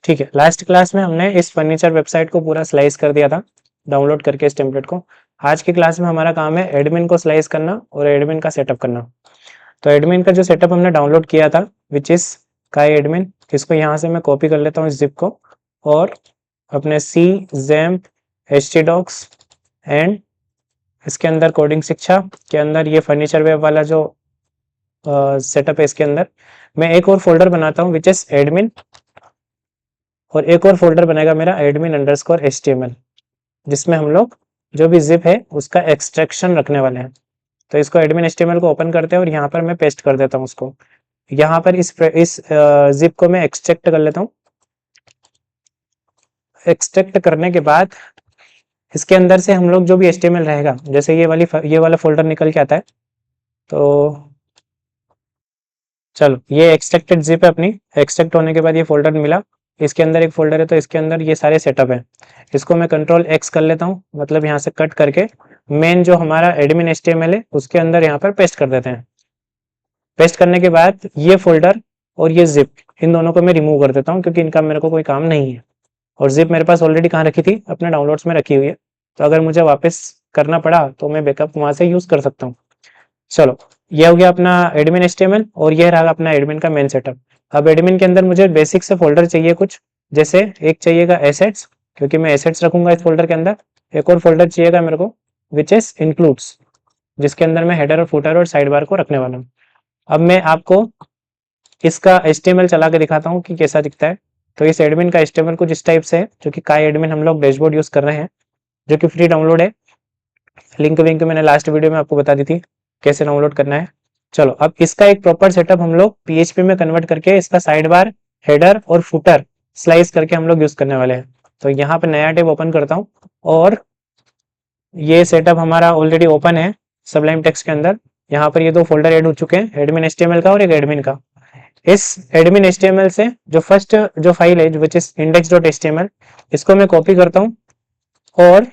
ठीक है, last class में हमने इस फर्नीचर वेबसाइट को पूरा स्लाइस कर दिया था डाउनलोड करके इस टेम्पलेट को। आज की क्लास में हमारा काम है एडमिन को स्लाइस करना और एडमिन का सेटअप करना। तो एडमिन का जो सेटअप हमने डाउनलोड किया था विच इज काई एडमिन, इसको यहाँ से मैं कॉपी कर लेता हूँ इस जिप को और अपने सी जैम्प htdocs एंड इसके अंदर कोडिंग शिक्षा के अंदर ये फर्नीचर वेब वाला जो सेटअप है इसके अंदर मैं एक और फोल्डर बनाता हूँ विच इज एडमिन और एक और फोल्डर बनेगा मेरा admin_html जिसमें हम लोग जो भी जिप है उसका एक्सट्रैक्शन रखने वाले हैं। तो इसको admin_html को ओपन करते हैं और यहाँ पर मैं पेस्ट कर देता हूँ उसको। यहाँ पर इस जिप को मैं एक्सट्रैक्ट कर लेता हूँ। एक्सट्रैक्ट करने के बाद इसके अंदर से हम लोग जो भी HTML रहेगा, जैसे ये वाला फोल्डर निकल के आता है। तो चलो ये एक्सट्रैक्टेड जिप है अपनी, एक्सट्रैक्ट होने के बाद ये फोल्डर मिला, इसके अंदर एक फोल्डर है तो इसके अंदर ये सारे सेटअप है। इसको मैं Ctrl+X कर लेता हूँ, मतलब यहाँ से कट करके मेन जो हमारा एडमिन HTML है उसके अंदर यहाँ पर पेस्ट कर देते हैं। पेस्ट करने के बाद ये फोल्डर और ये जिप इन दोनों को मैं रिमूव कर देता हूँ क्योंकि इनका मेरे को कोई काम नहीं है। और जिप मेरे पास ऑलरेडी कहाँ रखी थी, अपने डाउनलोड्स में रखी हुई है, तो अगर मुझे वापस करना पड़ा तो मैं बैकअप वहां से यूज कर सकता हूँ। चलो ये हो गया अपना एडमिन HTML और ये रहा अपना एडमिन का मेन सेटअप। अब एडमिन के अंदर मुझे बेसिक से फोल्डर चाहिए कुछ, जैसे एक चाहिएगा एसेट्स क्योंकि मैं एसेट्स रखूंगा इस फोल्डर के अंदर। एक और फोल्डर चाहिएगा मेरे को विच इज इंक्लूड्स, जिसके अंदर मैं हेडर और फुटर और साइड बार को रखने वाला हूँ। अब मैं आपको इसका HTML चला के दिखाता हूँ कि कैसा दिखता है। तो इस एडमिन का HTML कुछ इस टाइप से है, जो कि काई एडमिन हम लोग डैशबोर्ड यूज कर रहे हैं जो कि फ्री डाउनलोड है। लिंक मैंने लास्ट वीडियो में आपको बता दी थी कैसे डाउनलोड करना है। चलो अब इसका एक प्रॉपर सेटअप हम लोग PHP में कन्वर्ट करके इसका साइड बार हेडर और फुटर स्लाइस करके हम लोग यूज करने वाले हैं। तो यहाँ पे नया टैब ओपन करता हूँ और ये सेटअप हमारा ऑलरेडी ओपन है सबलाइम टेक्स्ट के अंदर। यहाँ पर ये दो फोल्डर ऐड हो चुके हैं, एडमिन HTML का और एक एडमिन का। इस एडमिन HTML से जो फर्स्ट जो फाइल है विच इज index.html, इसको मैं कॉपी करता हूँ और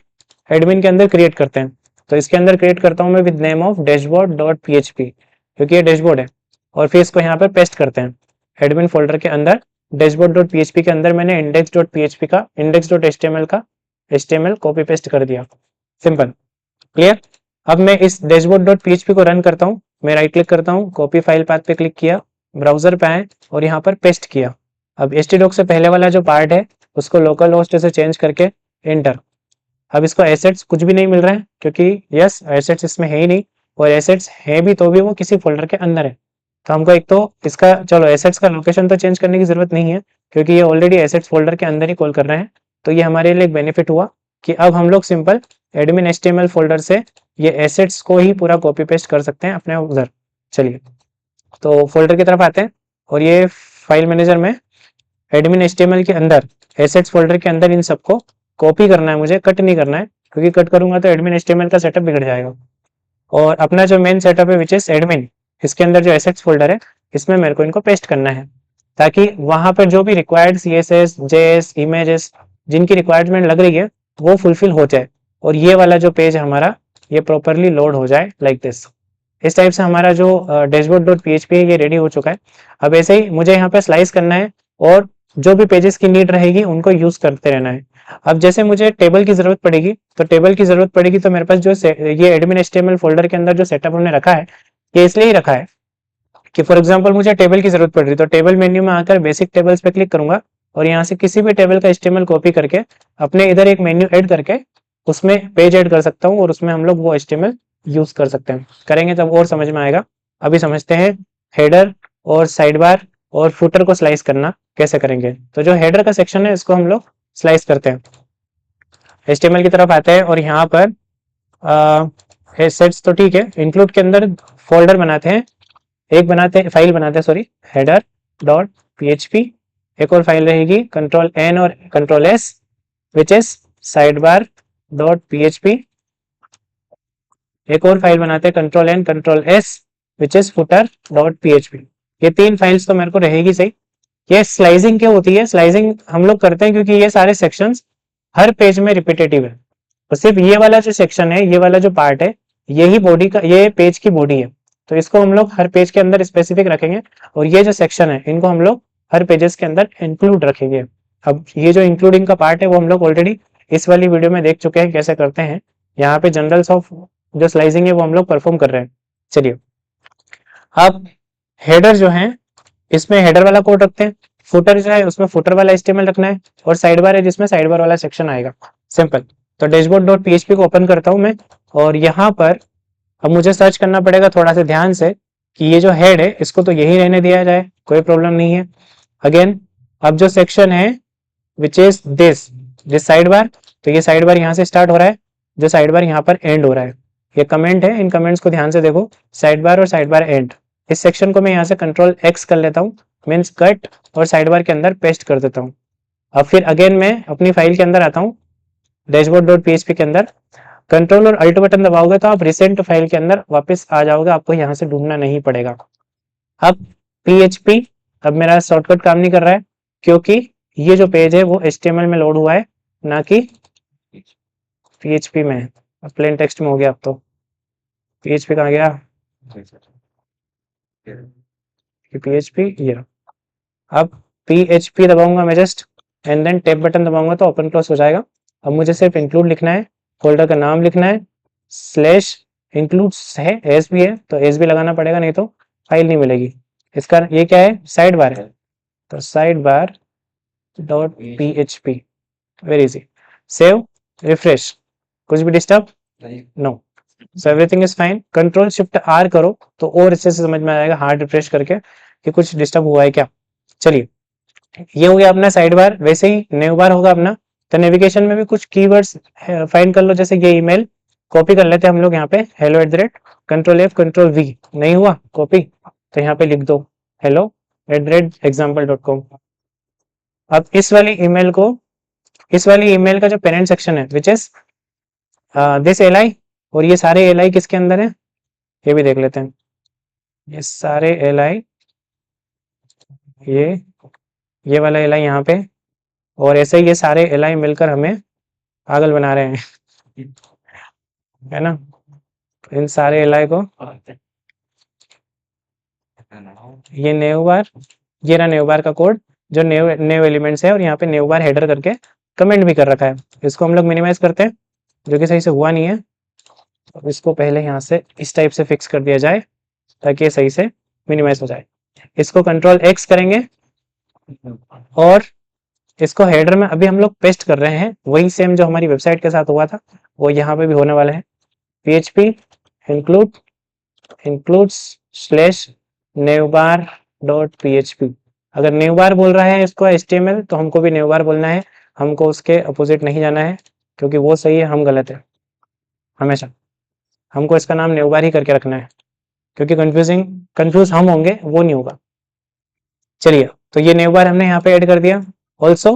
एडमिन के अंदर क्रिएट करते हैं। तो इसके अंदर क्रिएट करता हूँ मैं विद नेम ऑफ dashboard.php क्योंकि ये डैशबोर्ड है, और फिर इसको यहाँ पर पेस्ट करते हैं एडमिन फोल्डर के अंदर। dashboard.php के अंदर मैंने index.php का index.html का HTML कॉपी पेस्ट कर दिया। Simple, clear. अब मैं इस dashboard.php को रन करता हूँ, मैं राइट क्लिक करता हूँ, कॉपी फाइल पाथ पे क्लिक किया, ब्राउजर पे आए और यहाँ पर पेस्ट किया। अब htdocs से पहले वाला जो पार्ट है उसको लोकल होस्ट से चेंज करके एंटर। अब इसको एसेट्स कुछ भी नहीं मिल रहा है क्योंकि यस एसेट्स इसमें है ही नहीं, और एसेट्स है भी तो भी वो किसी फोल्डर के अंदर है। तो हमको एक तो इसका चलो एसेट्स का लोकेशन तो चेंज करने की जरूरत नहीं है क्योंकि ये ऑलरेडी एसेट्स फोल्डर के अंदर ही कॉल कर रहे हैं। तो ये हमारे लिए एक बेनिफिट हुआ कि अब हम लोग सिंपल एडमिन HTML फोल्डर से ये एसेट्स को ही पूरा कॉपी पेस्ट कर सकते हैं अपने उधर। चलिए तो फोल्डर की तरफ आते हैं और ये फाइल मैनेजर में एडमिन HTML के अंदर एसेट्स फोल्डर के अंदर इन सबको कॉपी करना है, मुझे कट नहीं करना है क्योंकि कट करूंगा तो एडमिन HTML का सेटअप बिगड़ जाएगा। और अपना जो मेन सेटअप है विच इज एडमिन, इसके अंदर जो एसेट्स फोल्डर है इसमें मेरे को इनको पेस्ट करना है ताकि वहां पर जो भी रिक्वायर्ड CSS JS इमेजेस जिनकी रिक्वायरमेंट लग रही है वो फुलफिल हो जाए और ये वाला जो पेज हमारा ये प्रॉपरली लोड हो जाए लाइक दिस। इस टाइप से हमारा जो dashboard.php है ये रेडी हो चुका है। अब ऐसे ही मुझे यहाँ पे स्लाइस करना है और जो भी पेजेस की नीड रहेगी उनको यूज करते रहना है। अब जैसे मुझे टेबल की जरूरत पड़ेगी तो मेरे पास जो ये एडमिन HTML फोल्डर के अंदर जो सेटअप हमने रखा है ये इसलिए ही रखा है कि फॉर एग्जांपल मुझे टेबल की जरूरत पड़ रही तो टेबल मेन्यू में आकर बेसिक टेबल्स पे क्लिक करूंगा और यहाँ से किसी भी टेबल का HTML कॉपी करके अपने इधर एक मेन्यू ऐड करके उसमें पेज ऐड कर सकता हूँ और उसमें हम लोग वो HTML यूज कर सकते हैं। करेंगे तब और समझ में आएगा। अभी समझते हैं हेडर और साइड बार और फुटर को स्लाइस करना कैसे करेंगे। तो जो हेडर का सेक्शन है इसको हम लोग स्लाइस करते हैं, HTML की तरफ आते हैं और यहाँ पर एसेट्स तो ठीक है, इंक्लूड के अंदर फोल्डर बनाते हैं, एक बनाते हैं फाइल बनाते हैं सॉरी header.php। एक और फाइल रहेगी Ctrl+N और Ctrl+S विच इज sidebar.php। एक और फाइल बनाते हैं Ctrl+N Ctrl+S which is footer.php। ये तीन फाइल्स तो मेरे को रहेगी सही। ये स्लाइसिंग क्या होती है, स्लाइसिंग हम लोग करते हैं क्योंकि ये सारे सेक्शंस हर पेज में रिपीटेटिव है, तो सिर्फ ये वाला जो सेक्शन है ये वाला जो पार्ट है यही बॉडी का ये पेज की बॉडी है। तो इसको हम लोग हर पेज के अंदर स्पेसिफिक रखेंगे और ये जो सेक्शन है इनको हम लोग हर पेजेस के अंदर इंक्लूड रखेंगे। अब ये जो इंक्लूडिंग का पार्ट है वो हम लोग ऑलरेडी इस वाली वीडियो में देख चुके हैं कैसे करते हैं। यहाँ पे जनरल्स ऑफ जो स्लाइसिंग है वो हम लोग परफॉर्म कर रहे हैं। चलिए अब हेडर जो है इसमें हेडर वाला कोड रखते हैं, फुटर जो है उसमें फुटर वाला HTML रखना है और साइड बार है जिसमें साइड बार वाला सेक्शन आएगा। सिंपल। तो डैशबोर्ड डॉट PHP को ओपन करता हूं मैं और यहाँ पर अब मुझे सर्च करना पड़ेगा थोड़ा सा ध्यान से कि ये जो हेड है इसको तो यही रहने दिया जाए, कोई प्रॉब्लम नहीं है। अगेन अब जो सेक्शन है which is this side bar, तो ये साइड बार यहाँ से स्टार्ट हो रहा है, जो साइड बार यहाँ पर एंड हो रहा है। ये कमेंट है, इन कमेंट्स को ध्यान से देखो, साइड बार और साइड बार एंड। इस सेक्शन को मैं यहाँ से कंट्रोल X कर लेता हूँ, मीन्स कट, और साइड बार के अंदर पेस्ट कर देता हूँ। अब फिर अगेन मैं अपनी फाइल के अंदर आता हूँ, डैशबोर्ड डॉट PHP के अंदर कंट्रोल और अल्ट बटन दबाओगे तो आप रिसेंट फाइल के अंदर वापस आ जाओगे, आपको यहाँ से ढूंढना नहीं पड़ेगा। अब PHP, अब मेरा शॉर्टकट काम नहीं कर रहा है क्योंकि ये जो पेज है वो HTML में लोड हुआ है ना कि PHP में। अब प्लेन टेक्स्ट में हो गया। अब तो PHP कहाँ गया, PHP ये। अब PHP दबाऊंगा मैं just and then tab button दबाऊंगा तो ओपन क्लोज हो जाएगा। अब मुझे सिर्फ इंक्लूड लिखना है, फोल्डर का नाम लिखना है, स्लैश इंक्लूड्स है, एस भी है तो एस भी लगाना पड़ेगा नहीं तो फाइल नहीं मिलेगी। इसका ये क्या है, साइड बार है, तो side bar dot PHP, very easy. Save, refresh, कुछ भी disturb no, so everything is fine. Control shift R करो तो और अच्छे से समझ में आएगा हार्ड रिफ्रेश करके कि कुछ डिस्टर्ब हुआ है क्या। चलिए ये हो गया अपना साइड बार। वैसे ही नेव बार होगा अपना, तो नेविगेशन में भी कुछ कीवर्ड्स फाइंड कर लो, जैसे ये ईमेल कॉपी कर लेते हैं हम लोग यहाँ पे, hello@ control F control V, नहीं हुआ कॉपी तो यहाँ पे लिख दो hello@example.com। अब इस वाली ईमेल को, इस वाली ईमेल का जो पेरेंट सेक्शन है विच इज दिस li, और ये सारे li किसके अंदर है ये भी देख लेते हैं। ये सारे li, ये वाला li यहाँ पे, और ऐसे ही ये सारे li मिलकर हमें पागल बना रहे हैं है ना। इन सारे li को, ये नेव बार, ये रहा नेव बार का कोड जो नेव एलिमेंट्स है, और यहाँ पे नेव बार हेडर करके कमेंट भी कर रखा है। इसको हम लोग मिनिमाइज करते हैं, जो कि सही से हुआ नहीं है, तो इसको पहले यहाँ से इस टाइप से फिक्स कर दिया जाए ताकि ये सही से मिनिमाइज हो जाए। इसको कंट्रोल X करेंगे और इसको हेडर में अभी हम लोग पेस्ट कर रहे हैं, वही सेम जो हमारी वेबसाइट के साथ हुआ था वो यहाँ पे भी होने वाला है। PHP includes slash navbar dot PHP। अगर नेवबार बोल रहा है इसको HTML तो हमको भी नेवबार बोलना है, हमको उसके अपोजिट नहीं जाना है क्योंकि वो सही है हम गलत है। हमेशा हमको इसका नाम नेवबार ही करके रखना है क्योंकि कंफ्यूज हम होंगे, वो नहीं होगा। चलिए तो ये नेवबार हमने यहाँ पे ऐड कर दिया। ऑल्सो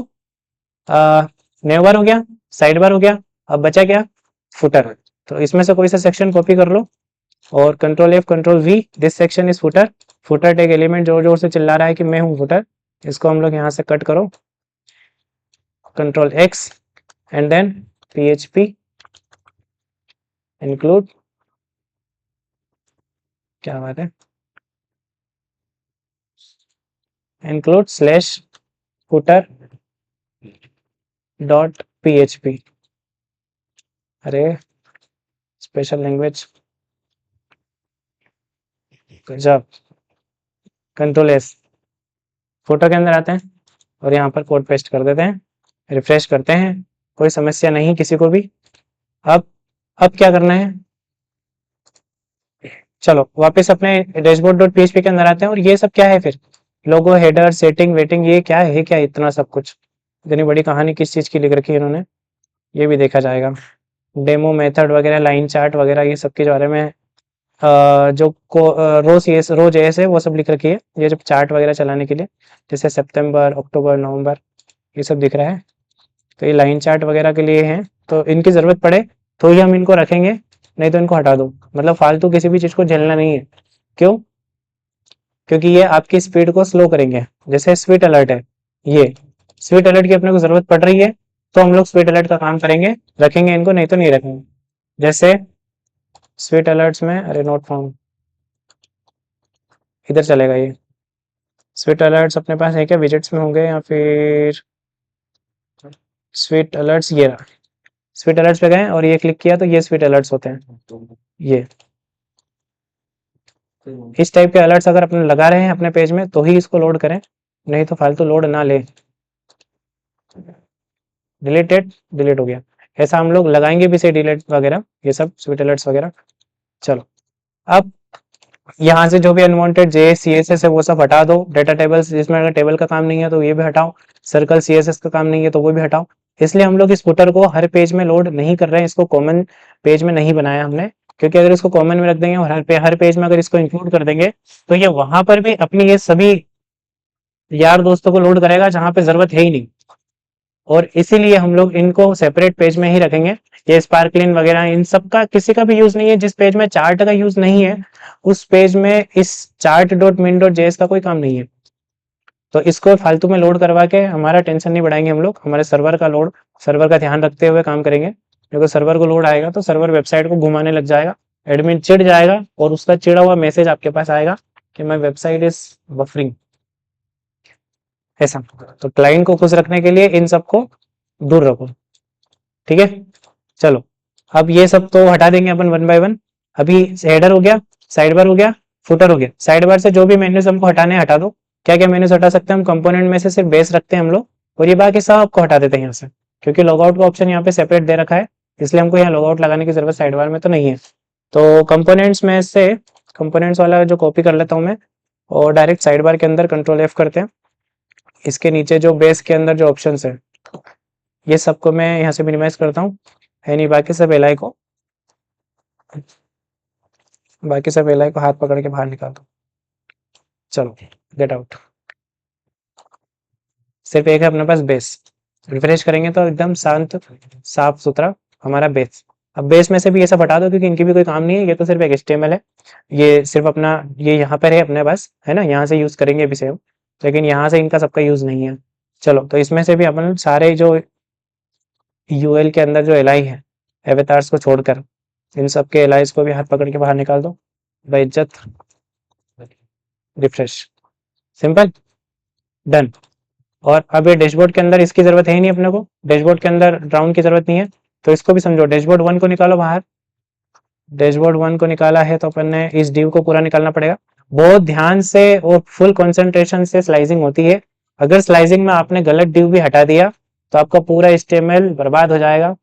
नेवबार हो गया, साइड बार हो गया, अब बचा क्या, फुटर। तो इसमें से कोई सा सेक्शन कॉपी कर लो और control F control V, this section is footer. Footer tag element जोर जोर से चिल्ला रहा है कि मैं हूं फुटर, इसको हम लोग यहाँ से कट करो, control X and then PHP include, क्या बात है, include slash footer dot PHP। अरे स्पेशल लैंग्वेज, गजब। कंट्रोल S, फोटो के अंदर आते हैं और यहाँ पर कोड पेस्ट कर देते हैं, रिफ्रेश करते हैं, कोई समस्या नहीं किसी को भी। अब क्या करना है, चलो वापस अपने डैशबोर्ड डॉट PHP के अंदर आते हैं। और ये सब क्या है फिर, लोगो, हेडर, सेटिंग, वेटिंग, ये क्या है, क्या इतना सब कुछ, इतनी बड़ी कहानी किस चीज़ की लिख रखी है इन्होंने, ये भी देखा जाएगा। डेमो मेथड वगैरह, लाइन चार्ट वगैरह, ये सब के बारे में जो रोज एस है वो सब लिख रखी है, ये जब चार्ट वगैरह चलाने के लिए, जैसे सितंबर, अक्टूबर, नवंबर, ये सब दिख रहा है। तो ये लाइन चार्ट वगैरह के लिए हैं, तो इनकी ज़रूरत पड़े तो ही हम इनको रखेंगे, नहीं तो इनको हटा दो। मतलब फालतू किसी भी चीज़ को झेलना नहीं है। क्यों, क्योंकि ये आपकी स्पीड को स्लो करेंगे। जैसे स्पीड अलर्ट है, ये स्पीड अलर्ट की अपने को ज़रूरत पड़ रही है तो हम लोग स्पीड अलर्ट का काम करेंगे, रखेंगे इनको, नहीं तो नहीं रखेंगे। जैसे स्पीड अलर्ट्स में, अरे नोट फाउंड, इधर चलेगा ये। स्वीट अलर्ट्स अपने पास है क्या, विजिट्स में होंगे या फिर स्वीट अलर्ट्स, ये रहा। स्वीट अलर्ट्स पे गए और ये क्लिक किया तो ये स्वीट अलर्ट्स होते हैं। ये इस टाइप के अलर्ट्स अगर अपने लगा रहे हैं अपने पेज में तो ही इसको लोड करें, नहीं तो फालतू लोड ना ले। डिलीटेड, डिलीट हो गया। ऐसा हम लोग लगाएंगे भी से डिलीट वगैरह, ये सब स्वीट अलर्ट्स वगैरह। चलो, अब यहाँ से जो भी अनवांटेड जे सी एस एस है वो सब हटा दो। डेटा टेबल्स जिसमें अगर टेबल का काम नहीं है तो ये भी हटाओ। सर्कल सी एस एस का काम नहीं है तो वो भी हटाओ। इसलिए हम लोग इस फुटर को हर पेज में लोड नहीं कर रहे हैं, इसको कॉमन पेज में नहीं बनाया हमने, क्योंकि अगर इसको कॉमन में रख देंगे और हर पेज में अगर इसको इंक्लूड कर देंगे तो ये वहां पर भी अपनी ये सभी यार दोस्तों को लोड करेगा जहां पे जरूरत है ही नहीं। और इसीलिए हम लोग इनको सेपरेट पेज में ही रखेंगे। ये स्पार्कलिन वगैरह इन सब का किसी का भी यूज नहीं है। जिस पेज में चार्ट का यूज नहीं है उस पेज में इस चार्ट डॉट मिन डॉट जेएस का कोई काम नहीं है। तो इसको फालतू में लोड करवा के हमारा टेंशन नहीं बढ़ाएंगे हम लोग, हमारे सर्वर का लोड, सर्वर का ध्यान रखते हुए काम करेंगे। क्योंकि सर्वर को लोड आएगा तो सर्वर वेबसाइट को घुमाने लग जाएगा, एडमिन चिढ़ जाएगा और उसका चिड़ा हुआ मैसेज आपके पास आएगा कि माय वेबसाइट इज बफरिंग, ऐसा। तो क्लाइंट को खुश रखने के लिए इन सबको दूर रखो, ठीक है। चलो, अब ये सब तो हटा देंगे अपन वन बाय वन। अभी हेडर हो गया, साइड बार हो गया, फुटर हो गया। साइड बार से जो भी मेन्यूज हमको हटाने हटा दो। क्या क्या मेन्यूज हटा सकते हैं हम, कंपोनेंट में से सिर्फ बेस रखते हैं हम लोग, और ये बाकी सब आपको हटा देते हैं यहाँ से, क्योंकि लॉगआउट का ऑप्शन यहाँ पे सेपरेट दे रखा है, इसलिए हमको यहाँ लॉगआउट लगाने की जरूरत साइड बार में तो नहीं है। तो कंपोनेंट्स में से कंपोनेंट्स वाला जो कॉपी कर लेता हूँ मैं, और डायरेक्ट साइड बार के अंदर कंट्रोल एफ करते हैं। इसके नीचे जो बेस के अंदर जो ऑप्शन है ये सबको मैं यहाँ से मिनिमाइज करता हूँ, है नहीं बाकी सब एल आई को, बाकी सब एल आई को हाथ पकड़ के बाहर निकाल दो। चलो, गेट आउट। सिर्फ एक है अपने पास बेस। रिफ्रेश करेंगे तो एकदम शांत साफ सुथरा हमारा बेस। अब बेस में से भी ये सब हटा दो क्योंकि इनकी भी कोई काम नहीं है, ये तो सिर्फ एक HTML है। ये सिर्फ अपना ये यहाँ पर है अपने पास, है ना, यहाँ से यूज करेंगे भी सेम, लेकिन यहाँ से इनका सबका यूज नहीं है। चलो, तो इसमें से भी अपन सारे जो यूएल के अंदर जो एल है एवेटार्स को छोड़कर इन सब के एल को भी हाथ पकड़ के बाहर निकाल दो बेइज्जत। Refresh, simple, done. और अब ये डैशबोर्ड के अंदर इसकी जरूरत है ही नहीं अपने को, डैशबोर्ड के अंदर राउंड की जरूरत नहीं है, तो इसको भी समझो। डैशबोर्ड 1 को निकालो बाहर। डैशबोर्ड 1 को निकाला है तो अपन ने इस डिव को पूरा निकालना पड़ेगा। बहुत ध्यान से और फुल कंसंट्रेशन से स्लाइसिंग होती है। अगर स्लाइसिंग में आपने गलत डिव भी हटा दिया तो आपका पूरा HTML बर्बाद हो जाएगा,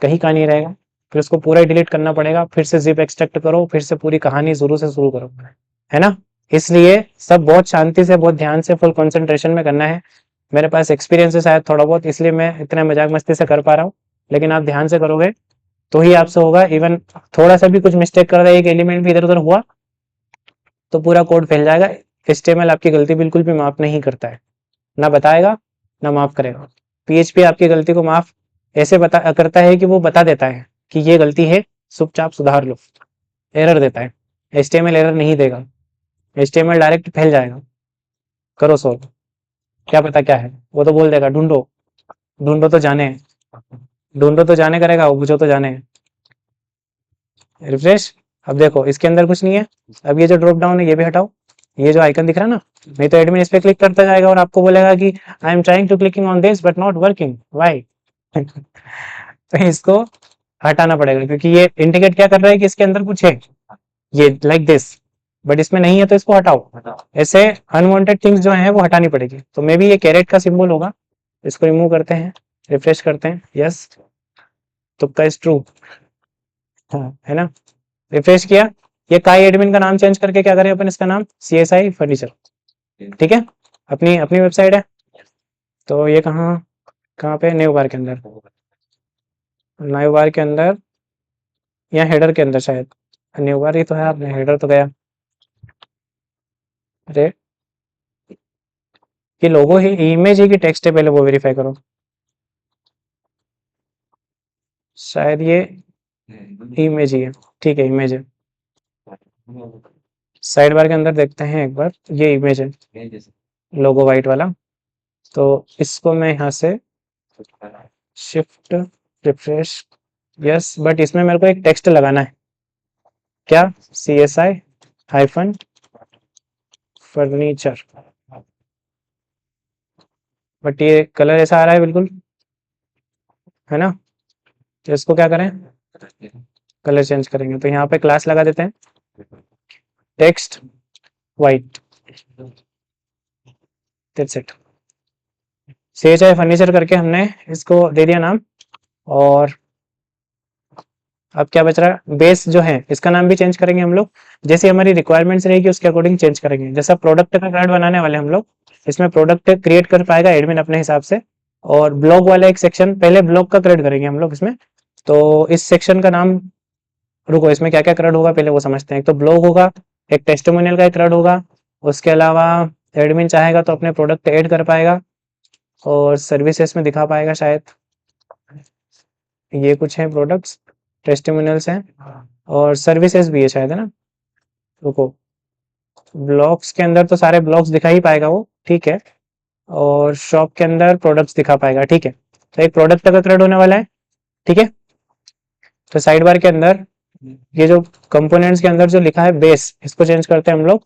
कहीं का नहीं रहेगा। फिर उसको पूरा डिलीट करना पड़ेगा, फिर से जिप एक्सट्रैक्ट करो, फिर से पूरी कहानी शुरू से शुरू करो, है ना। इसलिए सब बहुत शांति से, बहुत ध्यान से, फुल कंसंट्रेशन में करना है। मेरे पास एक्सपीरियंस है शायद थोड़ा बहुत, इसलिए मैं इतना मजाक मस्ती से कर पा रहा हूँ, लेकिन आप ध्यान से करोगे तो ही आपसे होगा। इवन थोड़ा सा भी कुछ मिस्टेक कर रहा है, एक एलिमेंट भी इधर उधर हुआ तो पूरा कोड फैल जाएगा। HTML आपकी गलती बिल्कुल भी माफ नहीं करता है, ना बताएगा ना माफ करेगा। PHP आपकी गलती को माफ ऐसे बता करता है कि वो बता देता है कि ये गलती है, चुपचाप सुधार लो। एरर देता है, HTML एरर नहीं देगा, HTML डायरेक्ट फैल जाएगा। करो सोल्व, क्या पता क्या है, वो तो बोल देगा ढूंढो, ढूंढो तो जाने, ढूंढो तो जाने करेगा, वो बुझो तो जाने। रिफ्रेश, अब देखो इसके अंदर कुछ नहीं है। अब ये जो ड्रॉप डाउन है ये भी हटाओ, ये जो आइकन दिख रहा है ना, नहीं तो एडमिन इस पे क्लिक करता जाएगा और आपको बोलेगा कि I am trying to clicking on this but not working, why. तो इसको हटाना पड़ेगा क्योंकि ये इंडिकेट क्या कर रहा है कि इसके अंदर कुछ है, ये लाइक दिस, बट इसमें नहीं है, तो इसको हटाओ। ऐसे अनवांटेड थिंग्स जो है वो हटानी पड़ेगी। तो मे बी ये कैरेट का सिंबल होगा, इसको रिमूव करते हैं, रिफ्रेश करते हैं, यस, तुक्का इज ट्रू, हाँ है ना। रिफ्रेश किया, ये काई एडमिन का नाम चेंज करके क्या करें अपन, इसका नाम CSI फर्नीचर, ठीक है, अपनी अपनी वेबसाइट है। तो ये कहाँ कहाँ पे, न्यू बार के अंदर, न्यू बार के अंदर या हेडर के अंदर शायद, न्यू बार ही तो है, आपने हेडर तो गया। अरे ये लोगो ही इमेज है कि टेक्स्ट है, पहले वो वेरीफाई करो। शायद ये इमेज ही है, ठीक है इमेज है। साइड बार के अंदर देखते हैं एक बार, ये इमेज है लोगो वाइट वाला। तो इसको मैं यहाँ से शिफ्ट रिफ्रेश, यस, बट इसमें मेरे को एक टेक्स्ट लगाना है। क्या, CSI हाइफन फर्नीचर, बट ये कलर ऐसा आ रहा है बिल्कुल, है ना। तो इसको क्या करें, कलर चेंज करेंगे। तो यहाँ पे क्लास लगा देते हैं text white, that's it. CHI furniture करके हमने इसको दे दिया नाम। और अब क्या बच रहा है, बेस जो है इसका नाम भी चेंज करेंगे हम लोग, जैसे हमारी रिक्वायरमेंट्स रहेगी उसके अकॉर्डिंग चेंज करेंगे। जैसा प्रोडक्ट का कार्ड बनाने वाले हम लोग, इसमें प्रोडक्ट क्रिएट कर पाएगा एडमिन अपने हिसाब से। और ब्लॉग वाला एक सेक्शन, पहले ब्लॉग का क्रिएट करेंगे हम लोग इसमें। तो इस सेक्शन का नाम, रुको, इसमें क्या क्या क्रेड होगा पहले वो समझते हैं। एक तो ब्लॉग होगा, एक टेस्टिमोनियल का एक क्रेड होगा, उसके अलावा एडमिन चाहेगा तो अपने प्रोडक्ट ऐड कर पाएगा और सर्विसेज में दिखा पाएगा शायद। ये कुछ है प्रोडक्ट्स, टेस्टिमोनियल्स हैं और सर्विसेज भी है शायद, है ना। रुको, ब्लॉग्स के अंदर तो सारे ब्लॉग्स दिखा ही पाएगा वो, ठीक है। और शॉप के अंदर प्रोडक्ट्स दिखा पाएगा, ठीक है। तो एक प्रोडक्ट का क्रेड होने वाला है, ठीक है। तो साइड बार के अंदर ये जो कंपोनेंट्स के अंदर जो लिखा है बेस, इसको चेंज करते हैं हम लोग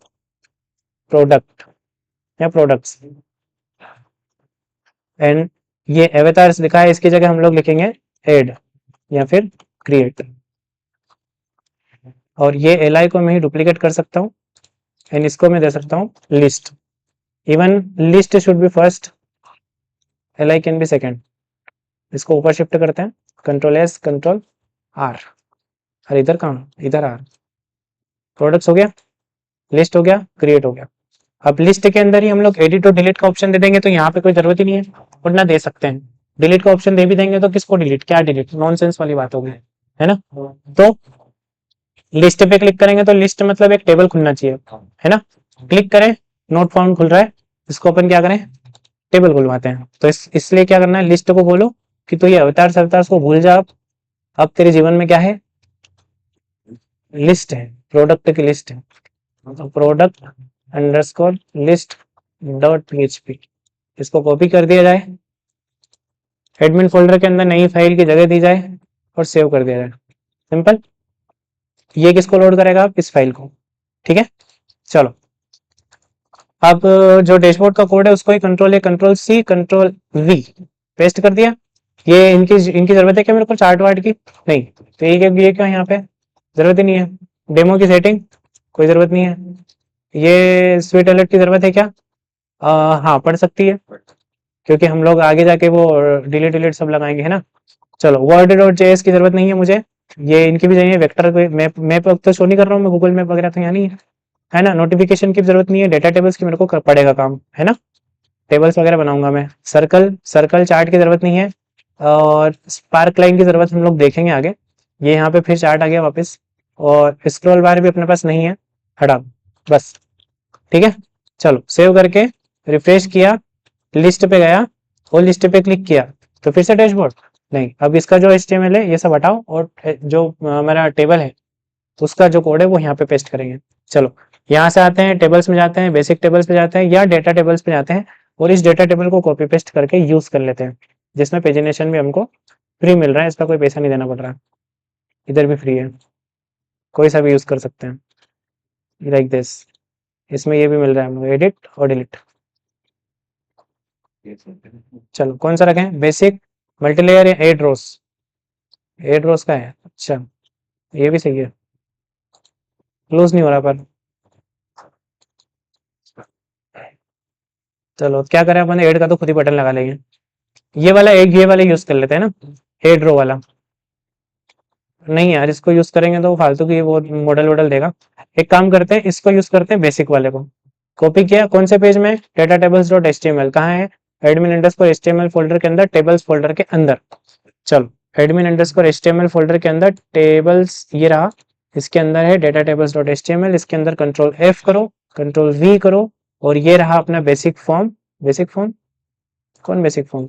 प्रोडक्ट या प्रोडक्ट्स। एंड ये एवेटार्स लिखा है, इसकी जगह हम लोग लिखेंगे एड या फिर क्रिएट। और ये एल को मैं ही डुप्लीकेट कर सकता हूँ एंड इसको मैं दे सकता हूँ list. Even list should be first, L can be second. इसको ऊपर शिफ्ट करते हैं, Ctrl+S Ctrl+R। और इधर कहाँ, इधर आर। प्रोडक्ट्स हो गया, लिस्ट हो गया, क्रिएट हो गया। अब लिस्ट के अंदर ही हम लोग एडिट और डिलीट का ऑप्शन दे देंगे, तो यहाँ पे कोई जरूरत ही नहीं है, वरना दे सकते हैं। डिलीट का ऑप्शन दे भी देंगे तो किसको डिलीट, क्या डिलीट, नॉनसेंस वाली बात होगी, है ना। तो लिस्ट पे क्लिक करेंगे तो लिस्ट मतलब एक टेबल खुलना चाहिए, है ना। क्लिक करें, नोट फाउंड खुल रहा है, इसको अपन क्या करें, टेबल खुलवाते हैं। तो इसलिए क्या करना है, लिस्ट को बोलो कि तो ये अवतार अवतार को भूल जा, अब तेरे जीवन में क्या है, लिस्ट है, प्रोडक्ट की लिस्ट है। तो product underscore list dot php, इसको कॉपी कर दिया जाए, एडमिन फोल्डर के अंदर नई फाइल की जगह दी जाए और सेव कर दिया जाए, सिंपल। ये किसको लोड करेगा, आप इस फाइल को, ठीक है। चलो, अब जो डैशबोर्ड का कोड है उसको ही Ctrl+A Ctrl+C Ctrl+V पेस्ट कर दिया। ये इनकी जरूरत है क्या मेरे को चार्ट वार्ट की, नहीं। तो ये क्यों यहाँ पे, जरूरत ही नहीं है। डेमो की सेटिंग, कोई जरूरत नहीं है। ये स्वीट अलर्ट की जरूरत है क्या, हाँ पड़ सकती है, क्योंकि हम लोग आगे जाके वो डिलीट डिलीट सब लगाएंगे, है ना। चलो, word.js की जरूरत नहीं है मुझे। ये इनकी भी चाहिए, वेक्टर मैप तो शो नहीं कर रहा हूँ मैं, गूगल मैप वगैरह तो यहाँ नहीं है ना। नोटिफिकेशन की जरूरत नहीं है, डेटा टेबल्स की मेरे को पड़ेगा काम, है ना। टेबल्स वगैरह बनाऊंगा मैं। सर्कल चार्ट की जरूरत नहीं है। और स्पार्क लाइन की जरूरत हम लोग देखेंगे आगे। ये यहाँ पे फिर चार्ट आ गया वापस। और स्क्रॉल बार भी अपने पास नहीं है, हटा बस, ठीक है। चलो, सेव करके रिफ्रेश किया, लिस्ट पे गया और लिस्ट पे क्लिक किया तो फिर से डैशबोर्ड नहीं। अब इसका जो HTML है ये सब हटाओ और जो हमारा टेबल है उसका जो कोड है वो यहाँ पे पेस्ट करेंगे। चलो, यहाँ से आते हैं, टेबल्स में जाते हैं, बेसिक टेबल्स पे जाते हैं या डेटा टेबल्स पे जाते हैं और इस डेटा टेबल को कॉपी पेस्ट करके यूज कर लेते हैं, जिसमें पेजिनेशन भी हमको फ्री मिल रहा है, इसका कोई पैसा नहीं देना पड़ रहा है। इधर भी फ्री है, कोई सा भी यूज कर सकते हैं, लाइक दिस। इसमें ये भी मिल रहा है हमको, एडिट और डिलीट। चलो, कौन सा रखें, बेसिक, मल्टीलेयर या एड रोस। एड रोस का है, अच्छा, ये भी सही है। क्लोज नहीं हो रहा पर, चलो क्या करें अपन, एड का तो खुद ही बटन लगा लेंगे। ये वाला यूज कर लेते हैं ना, एड रो वाला। नहीं यार, इसको यूज करेंगे तो फालतू की वो मॉडल वॉडल देगा। एक काम करते हैं, इसको यूज करते हैं, बेसिक वाले को। कॉपी किया, कौन से पेज में, डेटा टेबल्स डॉट एचटीएमएल कहाँ है, एडमिन अंडरस्कोर एचटीएमएल फोल्डर के अंदर, टेबल्स फोल्डर के अंदर। चलो, एडमिन अंडरस्कोर एचटीएमएल फोल्डर के अंदर टेबल्स ये रहा, इसके अंदर है डेटा टेबल्स डॉट एचटीएमएल, इसके अंदर Ctrl+F करो, Ctrl+V करो और ये रहा अपना बेसिक फॉर्म। बेसिक फॉर्म, कौन बेसिक फॉर्म,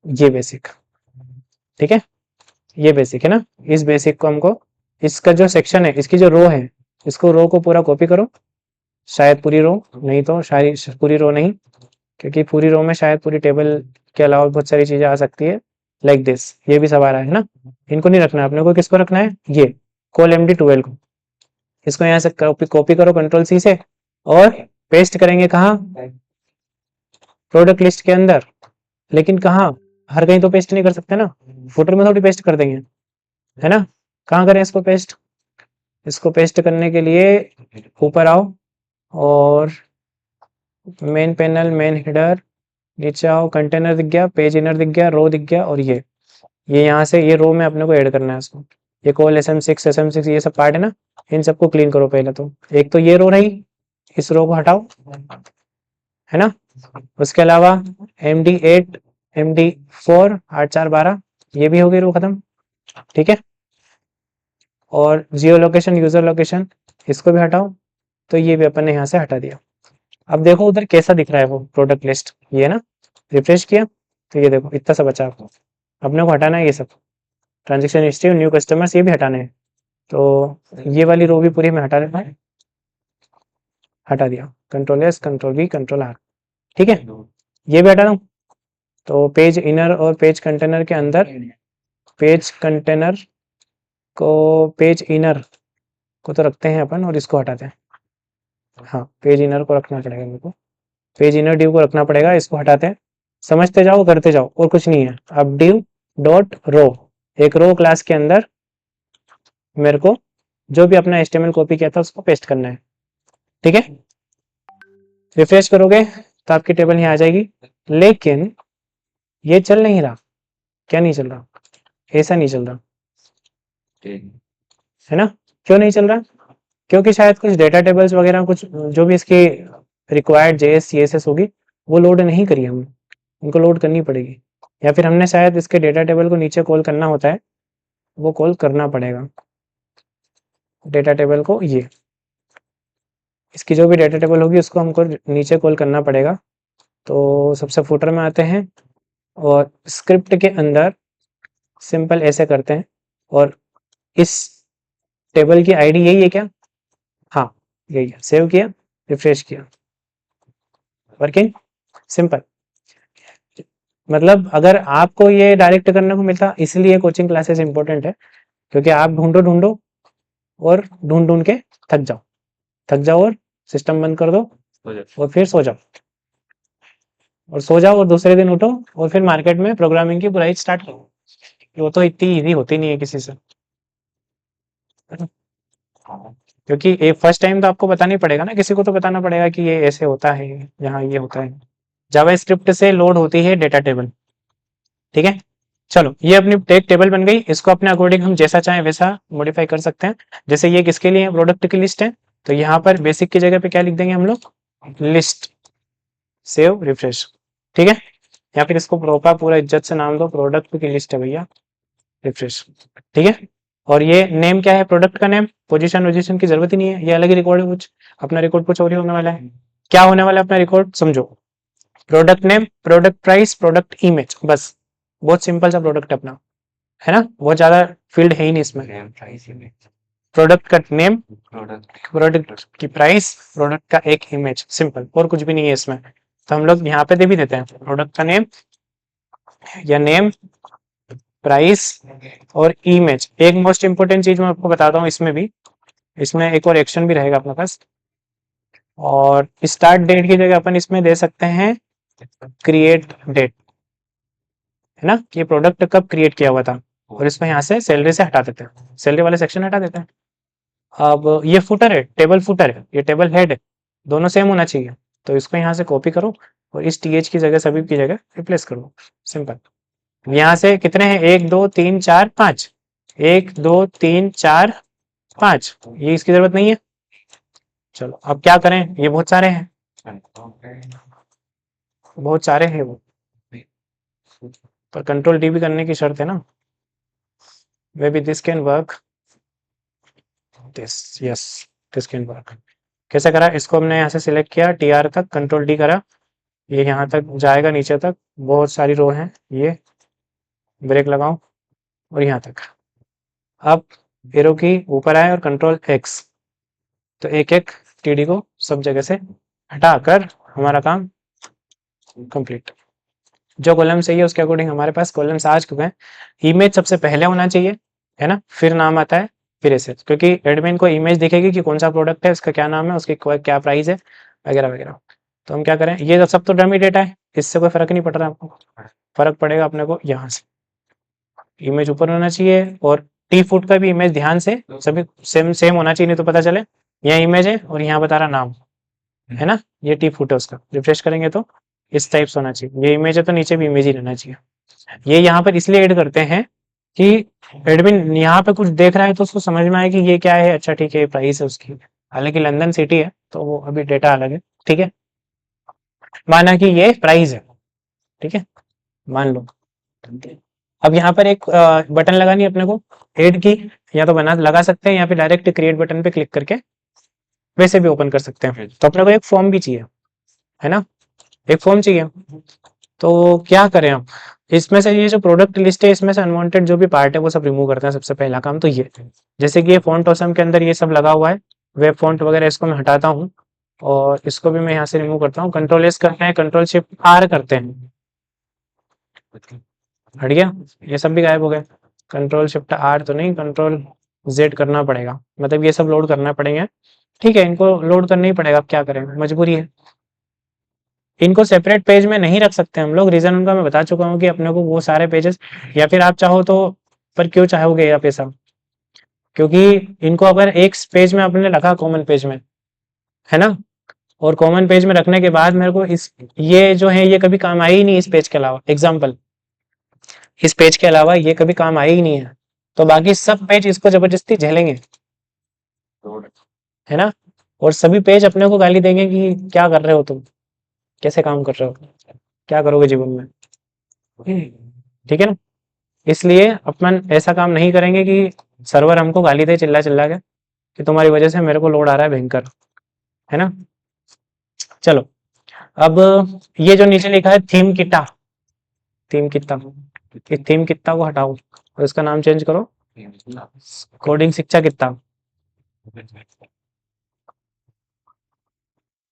ये बेसिक, ठीक है। ये बेसिक है ना, इस बेसिक को हमको, इसका जो सेक्शन है, इसकी जो रो है, इसको रो को पूरा कॉपी करो, शायद पूरी रो, नहीं तो शायद पूरी रो नहीं, क्योंकि पूरी रो में शायद पूरी टेबल के अलावा बहुत सारी चीजें आ सकती है, लाइक दिस। ये भी सब आ रहा है ना, इनको नहीं रखना है अपने को, किसको रखना है, ये col MD12 को। इसको यहाँ से कॉपी करो Ctrl+C से और पेस्ट करेंगे कहाँ, प्रोडक्ट लिस्ट के अंदर, लेकिन कहाँ, हर कहीं तो पेस्ट नहीं कर सकते ना, फुटर में थोड़ी पेस्ट कर देंगे, है ना। कहाँ करें इसको पेस्ट, इसको पेस्ट करने के लिए ऊपर आओ और मेन पैनल, मेन हेडर, नीचे आओ, कंटेनर दिख गया, पेज इनर दिख गया, रो दिख गया, और ये यहाँ से ये रो में अपने को ऐड करना है इसको, ये कॉल SM6 ये सब पार्ट है ना, इन सबको क्लीन करो पहले तो। एक तो ये रो रही, इस रो को हटाओ, है ना। उसके अलावा MD8 MD4 8 4 12 ये भी हो गई रो खत्म, ठीक है। और जियो लोकेशन, यूजर लोकेशन, इसको भी हटाओ, तो ये भी अपन ने यहाँ से हटा दिया। अब देखो उधर कैसा दिख रहा है वो प्रोडक्ट लिस्ट, ये ना, रिफ्रेश किया तो ये देखो इतना सा बचा आपको, अपने को हटाना है ये सब, ट्रांजेक्शन हिस्ट्री, न्यू कस्टमर्स ये भी हटाने हैं, तो ये वाली रो भी पूरी में हटा देता है, हटा दिया, Ctrl+S Ctrl+V Ctrl+R, ठीक है, ये भी हटा दूं। तो पेज इनर और पेज कंटेनर के अंदर, पेज कंटेनर को, पेज इनर को तो रखते हैं अपन और इसको हटाते हैं, हाँ पेज इनर को रखना पड़ेगा मेरे को, पेज इनर ड्यू को रखना पड़ेगा, इसको हटाते हैं, समझते जाओ करते जाओ और कुछ नहीं है। अब ड्यू डॉट रो, एक रो क्लास के अंदर मेरे को जो भी अपना HTML कॉपी किया था उसको पेस्ट करना है, ठीक है। रिफ्रेश करोगे तो आपकी टेबल यहाँ आ जाएगी, लेकिन ये चल नहीं रहा, क्या नहीं चल रहा, ऐसा नहीं चल रहा, है ना। क्यों नहीं चल रहा, क्योंकि शायद कुछ डेटा टेबल्स वगैरह, कुछ जो भी इसकी रिक्वायर्ड JS CSS होगी वो लोड नहीं करी हमने, उनको लोड करनी पड़ेगी, या फिर हमने शायद इसके डेटा टेबल को नीचे कॉल करना होता है, वो कॉल करना पड़ेगा डेटा टेबल को, ये इसकी जो भी डेटा टेबल होगी उसको हमको नीचे कॉल करना पड़ेगा। तो सबसे फुटर में आते हैं और स्क्रिप्ट के अंदर सिंपल ऐसे करते हैं, और इस टेबल की आईडी यही है क्या, हाँ यही है, सेव किया, रिफ्रेश किया, वर्किंग, सिंपल। मतलब अगर आपको ये डायरेक्ट करने को मिलता, इसलिए कोचिंग क्लासेस इंपॉर्टेंट है, क्योंकि आप ढूंढो ढूंढो और ढूंढ ढूंढ के थक जाओ और सिस्टम बंद कर दो और फिर सो जाओ, और सो जाओ और दूसरे दिन उठो और फिर मार्केट में प्रोग्रामिंग की बुराई स्टार्ट करो, वो तो इतनी ईजी होती नहीं है किसी से, क्योंकि एक फर्स्ट टाइम तो आपको बताना ही पड़ेगा ना, किसी को तो बताना पड़ेगा कि ये ऐसे होता है, यहाँ ये होता है। जावास्क्रिप्ट से लोड होती है डेटा टेबल, ठीक है। चलो ये अपनी एक टेबल बन गई, इसको अपने अकॉर्डिंग हम जैसा चाहें वैसा मॉडिफाई कर सकते हैं। जैसे ये किसके लिए है, प्रोडक्ट की लिस्ट है, तो यहाँ पर बेसिक की जगह पे क्या लिख देंगे हम लोग, लिस्ट, सेव, रिफ्रेश, ठीक है। या फिर इसको पूरा इज्जत से नाम दो, प्रोडक्ट की लिस्ट है भैया, रिफ्रेश, ठीक है। और ये नेम क्या है, प्रोडक्ट का नेम, पोजीशन की जरूरत ही नहीं है, ये अलग ही रिकॉर्ड है कुछ, अपना रिकॉर्ड कुछ और ही होने वाला है। क्या होने वाला है अपना रिकॉर्ड, समझो, product name, product price, product image, बस, बहुत सिंपल सा प्रोडक्ट अपना, है ना, बहुत ज्यादा फील्ड है ही नहीं इसमें। प्रोडक्ट का नेम, प्रोडक्ट की प्राइस, प्रोडक्ट का एक इमेज, सिंपल, और कुछ भी नहीं है इसमें। तो हम लोग यहाँ पे दे भी देते हैं प्रोडक्ट का नेम या नेम, प्राइस और इमेज। एक मोस्ट इंपोर्टेंट चीज मैं आपको बताता हूँ, इसमें भी, इसमें एक और एक्शन भी रहेगा अपने पास, और स्टार्ट डेट की जगह अपन इसमें दे सकते हैं क्रिएट डेट, है ना, कि प्रोडक्ट कब क्रिएट किया हुआ था, और इसमें यहाँ से सैलरी से हटा देते हैं, सैलरी वाले सेक्शन हटा देते हैं। अब ये फुटर है, टेबल फुटर है, ये टेबल हेड है, दोनों सेम होना चाहिए, तो इसको यहाँ से कॉपी करो और इस TH की जगह सभी की जगह रिप्लेस करो, सिंपल। यहाँ से कितने हैं, 1 2 3 4 5, 1 2 3 4 5, ये इसकी जरूरत नहीं है। चलो अब क्या करें, ये बहुत सारे हैं, बहुत सारे हैं वो, पर Ctrl+D भी करने की शर्त है ना, may be this can work, this, yes this can work. कैसे करा, इसको हमने यहाँ से सिलेक्ट किया, TR तक Ctrl+D करा, ये यहाँ तक जाएगा नीचे तक, बहुत सारी रो हैं, ये ब्रेक लगाओ और यहाँ तक। अब एरो की ऊपर आए और Ctrl+X, तो एक एक TD को सब जगह से हटाकर हमारा काम कंप्लीट। जो कॉलम चाहिए उसके अकॉर्डिंग हमारे पास कॉलम्स आ चुके हैं। इमेज सबसे पहले होना चाहिए, है ना, फिर नाम आता है, फिर ऐसे, क्योंकि एडमिन को इमेज दिखेगी कि कौन सा प्रोडक्ट है, उसका क्या नाम है, उसकी क्या प्राइस है, वगैरह वगैरह। तो हम क्या करें, ये सब तो डमी डेटा है, इससे कोई फर्क नहीं पड़ रहा आपको, फर्क पड़ेगा अपने को यहाँ से। इमेज ऊपर होना चाहिए और टी फूड का भी इमेज ध्यान से सभी सेम सेम होना चाहिए, नहीं तो पता चले यहाँ इमेज है और यहाँ बता रहा नाम है ना, ये टी फूड है उसका। रिफ्रेश करेंगे तो इस टाइप से होना चाहिए, ये इमेज है तो नीचे भी इमेज ही रहना चाहिए। ये यहाँ पर इसलिए ऐड करते हैं कि एडमिन यहाँ पे कुछ देख रहा है तो उसको समझ में आए कि ये क्या है, अच्छा ठीक है प्राइस है उसकी, हालांकि लंदन सिटी है तो वो अभी डेटा अलग है, ठीक है। माना कि ये प्राइस है, ठीक है, मान लो। अब यहाँ पर एक बटन लगानी है अपने को, ऐड की, या तो बना लगा सकते हैं या फिर डायरेक्ट क्रिएट बटन पे क्लिक करके वैसे भी ओपन कर सकते हैं। तो अपने को एक फॉर्म भी चाहिए, है ना, एक फॉर्म चाहिए। तो क्या करें हम, इसमें से ये जो प्रोडक्ट लिस्ट है इसमें से अनवांटेड जो भी पार्ट है वो सब रिमूव करते हैं। सबसे पहला काम तो ये, जैसे कि ये फॉन्ट ऑसम के अंदर ये सब लगा हुआ है, वेब फॉन्ट वगैरह, इसको मैं हटाता हूँ और इसको भी मैं यहाँ से रिमूव करता हूँ। कंट्रोल एस करते हैं, कंट्रोल शिफ्ट आर करते हैं, हट गया, ये सब भी गायब हो गए। कंट्रोल शिफ्ट आर तो नहीं, कंट्रोल जेड करना पड़ेगा, मतलब ये सब लोड करना पड़ेंगे, ठीक है, इनको लोड करना ही पड़ेगा, अब क्या करें, मजबूरी है। इनको सेपरेट पेज में नहीं रख सकते हम लोग, रीजन उनका मैं बता चुका हूँ कि अपने को वो सारे पेजेस, या फिर आप चाहो तो, पर क्यों चाहोगे आप ऐसा, क्योंकि इनको अगर एक पेज में आपने रखा कॉमन पेज में, है ना, और कॉमन पेज में रखने के बाद मेरे को इस, ये जो है ये कभी काम आए ही नहीं इस पेज के अलावा, एग्जाम्पल इस पेज के अलावा ये कभी काम आए ही नहीं है, तो बाकी सब पेज इसको जबरदस्ती झेलेंगे, है ना, और सभी पेज अपने को गाली देंगे कि क्या कर रहे हो तुम, कैसे काम कर रहे हो, क्या करोगे जीवन में, ठीक है ना। इसलिए अपन ऐसा काम नहीं करेंगे कि सर्वर हमको गाली दे चिल्ला चिल्ला के कि तुम्हारी वजह से मेरे को लोड आ रहा है भयंकर, है ना। चलो, अब ये जो नीचे लिखा है थीम किटा, थीम किता, इस थीम किता को हटाओ और इसका नाम चेंज करो कोडिंग शिक्षा किता,